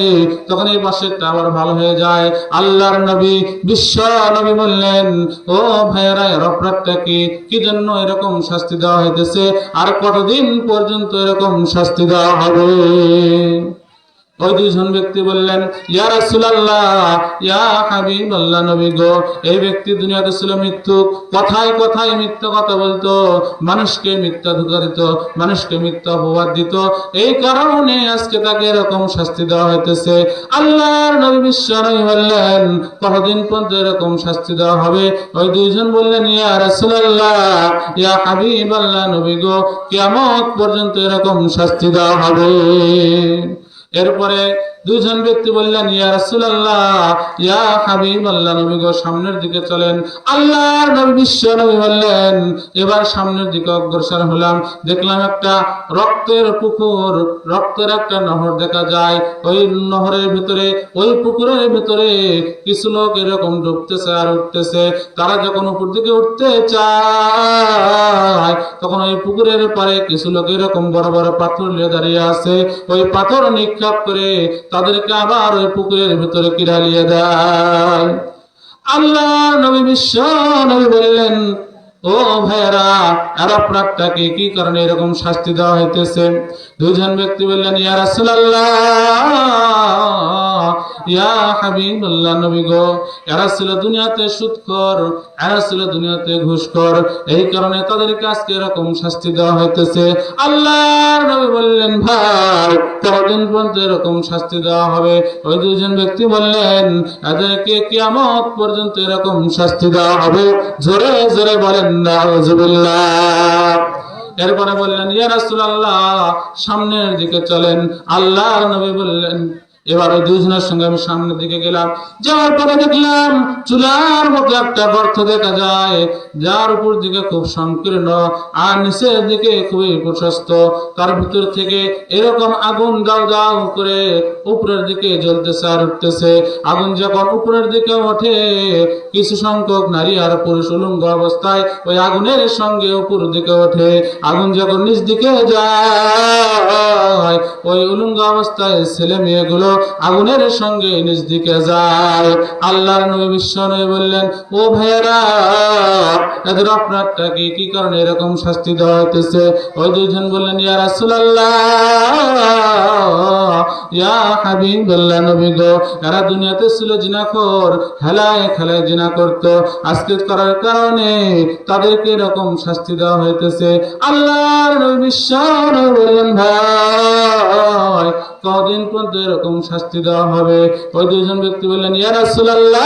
Speaker 1: তখন এই পাশেরটা আবার ভালো হয়ে যায়। আল্লাহর নবী বিশ্ব নবী বললেন, ও ভাইয়েরা, এর অপরাধটা কি, কি জন্য এরকম শাস্তি দেওয়া হইতেছে, আর কতদিন পর্যন্ত এরকম শাস্তি দেওয়া হবে? ওই দুইজন ব্যক্তি বললেন, ইয়া রাসূলুল্লাহ, ইয়া হাবিবাল্লাহ, নবী গো, এই ব্যক্তি দুনিয়াতে ছিল মিথ্যুক, কথায় কথায় মিথ্যা কথা বলতো, মানুষকে মিথ্যা ধোঁকা দিত, মানুষকে মিথ্যা অপবাদ দিত, এই কারণে আজকে তাকে এরকম শাস্তি দেওয়া হইতেছে। আল্লাহর নবী বিশ্ব নবী বললেন, কতদিন পর্যন্ত এরকম শাস্তি দেওয়া হবে? ওই দুইজন বললেন, ইয়া রাসূলুল্লাহ, ইয়া হাবিবাল্লাহ, নবী গো, কিয়ামত পর্যন্ত এরকম শাস্তি দেওয়া হবে। এরপরে দুইজন ব্যক্তি বললেন, ইয়া রাসূলুল্লাহ, ইয়া হাবিবাল্লাহ, নবী গো, সামনের দিকে চলেন। আল্লাহর নবী বিশ্ব নবী বললেন, এবার সামনের দিকে অগ্রসর হলাম, দেখলাম একটা রক্তের পুকুর, রক্তের একটা নহর দেখা যায়। ওই নহরের ভিতরে, ওই পুকুরের ভিতরে কিছু লোক এরকম ডুবতেছে আর উঠতেছে। তারা যখন উপর দিকে উঠতে চায়, তখন ওই পুকুরের পারে কিছু লোক এরকম বড় বড় পাথর নিয়ে দাঁড়িয়ে আছে। ওই পাথর নিক্ষেপ করে তাদেরকে আবার ওই পুকুরের ভিতরে কিরালিয়ে দেয়। আল্লাহ নবী বিশ্ব নবী বললেন, ও ভাইয়েরা, আর আপনারটাকে কি কারণে এরকম শাস্তি দেওয়া হইতেছে? দুইজন ব্যক্তি বললেন, ইয়া রাসূলুল্লাহ, ইয়া হাবিবাল্লাহ, নবী গো, এরা ছিল দুনিয়াতে সুদখোর, এরা ছিল দুনিয়াতে ঘুষখোর, এই কারণে তাদেরকে আজকে এরকম শাস্তি দেওয়া হইতেছে। আল্লাহর নবী বললেন, ভাই, কতদিন পর্যন্ত এরকম শাস্তি দেওয়া হবে? ওই দুইজন ব্যক্তি বললেন, এদেরকে কিয়ামত পর্যন্ত এরকম শাস্তি দেওয়া হবে। জোরে জোরে বলেন নাউযুবিল্লাহ। এরপরে বললেন, ইয়া রাসূলুল্লাহ, সামনের দিকে চলেন। আল্লাহর নবী বললেন, এবার ওই দুইজনের সঙ্গে আমি সামনের দিকে গেলাম। যাওয়ার পরে দেখলাম চুলার মতো একটা গর্ত দেখা যায়, যার উপর দিকে খুব সংকীর্ণ আর নিচের দিকে খুবই প্রশস্ত। তার ভিতর থেকে এরকম আগুন দাউ দাউ করে উপরের দিকে জ্বলতেছে আর উঠতেছে। আগুন যখন উপরের দিকে ওঠে, কিছু সংখ্যক নারী আর পুরুষ উলঙ্গ অবস্থায় ওই আগুনের সঙ্গে উপরের দিকে ওঠে। আগুন যখন নিচ দিকে যায়, ওই উলঙ্গ অবস্থায় ছেলে মেয়েগুলো আগুনের সঙ্গে নিজ দিকে যায়। আল্লাহর নবী বিশ্ব নবী বললেন, ও ভাইয়েরা, এদের আপনারটা কি কারণে এরকম শাস্তি দেওয়া হইতেছে? ওই দুইজন বললেন, ইয়া রাসূলুল্লাহ, ইয়া হাবিবাল্লাহ, নবী গো, এরা দুনিয়াতে ছিল জিনাখোর, হেলায় খেলায় জিনা করতো, আজকে করার কারণে তাদেরকে এরকম শাস্তি দেওয়া হইতেছে। আল্লাহর নবী বিশ্ব নবী বললেন, ভাই, কদিন পর্যন্ত এরকম শাস্তি দেওয়া হবে? ওই দুইজন ব্যক্তি বললেন, ইয়া রাসূলুল্লাহ,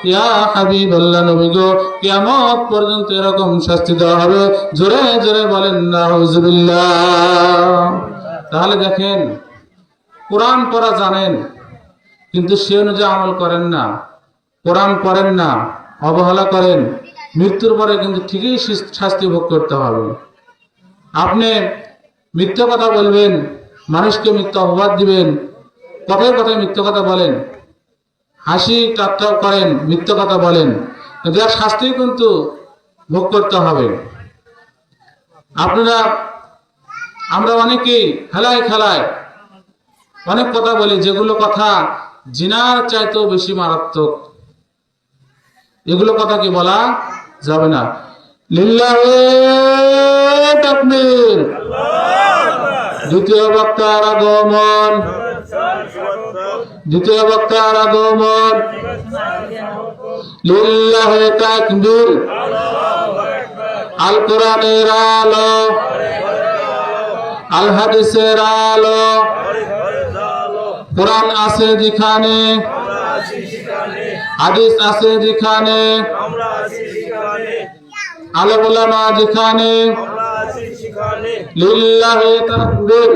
Speaker 1: ইয়া হাবিবাল্লাহ, নবী গো, কিয়ামত পর্যন্ত এরকম শাস্তি দেওয়া হবে। জোরে জোরে বলেন নাউযুবিল্লাহ। তাহলে দেখেন, কোরআন পড়া জানেন কিন্তু সে অনুযায়ী আমল করেন না, কোরআন পড়েন না, অবহেলা করেন, মৃত্যুর পরে কিন্তু ঠিকই শাস্তি ভোগ করতে হবে। আপনি মিথ্যা কথা বলবেন, মানুষকে মিথ্যা অপবাদ দিবেন, কথায় কথায় মিথ্যা কথা বলেন, হাসি ঠাট্টা করেন, মিথ্যা কথা বলেন, যার শাস্তি কিন্তু ভোগ করতে হবে। আমরা অনেকেই হেলায় খেলায় অনেক কথা বলি, যেগুলো কথা জিনার চাইতেও বেশি মারাত্মক। এগুলো কথা কি বলা যাবে না। লিল্লাহি তাকবীর। দ্বিতীয় বক্তার আগমন, দ্বিতীয় বক্তার আগমন। লিল্লাহি তাকবীর। আল কোরআনের আলো, আল হাদিসের আলো। কোরআন আছে যেখানে, হাদিস আছে যেখানে, আলেম ওলামা যেখানে, লিল্লাহি তাকবীর।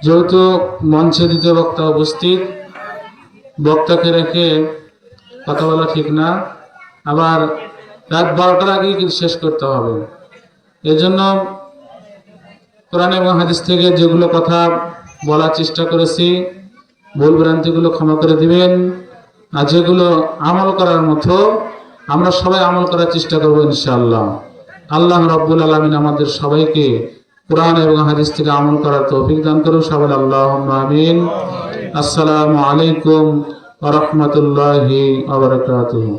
Speaker 1: যেহেতু মঞ্চে দ্বিতীয় বক্তা উপস্থিত, বক্তাকে রেখে কথা বলা ঠিক না, আবার রাত 12টার আগেই কিন্তু শেষ করতে হবে। এজন্য কোরআন এবং হাদিস থেকে যেগুলো কথা বলার চেষ্টা করেছি, ভুল ভ্রান্তিগুলো ক্ষমা করে দিবেন। আর যেগুলো আমল করার মতো, আমরা সবাই আমল করার চেষ্টা করবো ইনশাআল্লাহ। আল্লাহ রাব্বুল আলামিন আমাদের সবাইকে কোরআন এবং হাদিস থেকে আমল করার তৌফিক দান করুন। সবাই আল্লাহুম্মা আমিন। আসসালামু আলাইকুম ওয়া রাহমাতুল্লাহি ওয়া বারাকাতুহু।